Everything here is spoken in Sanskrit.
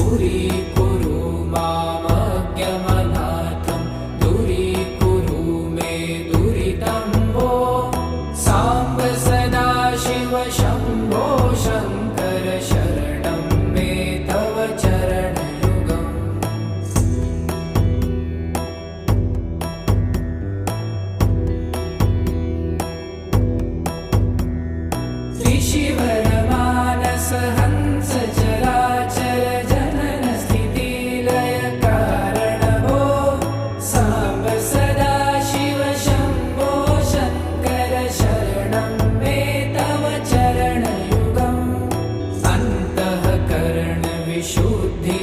दूरीकुरु मामज्ञमनाथं दूरीकुरु मे दुरितं भो साम्ब सदा शिव शम्भो शङ्कर शरणं मे तव चरणयुगम् त्रिशिवरमानस हंस चराचर जनन स्थिति लय कारण भो साम्ब सदा शिव शम्भो शङ्कर शरणं मे तव चरणयुगम् अन्तःकरण विशुद्धि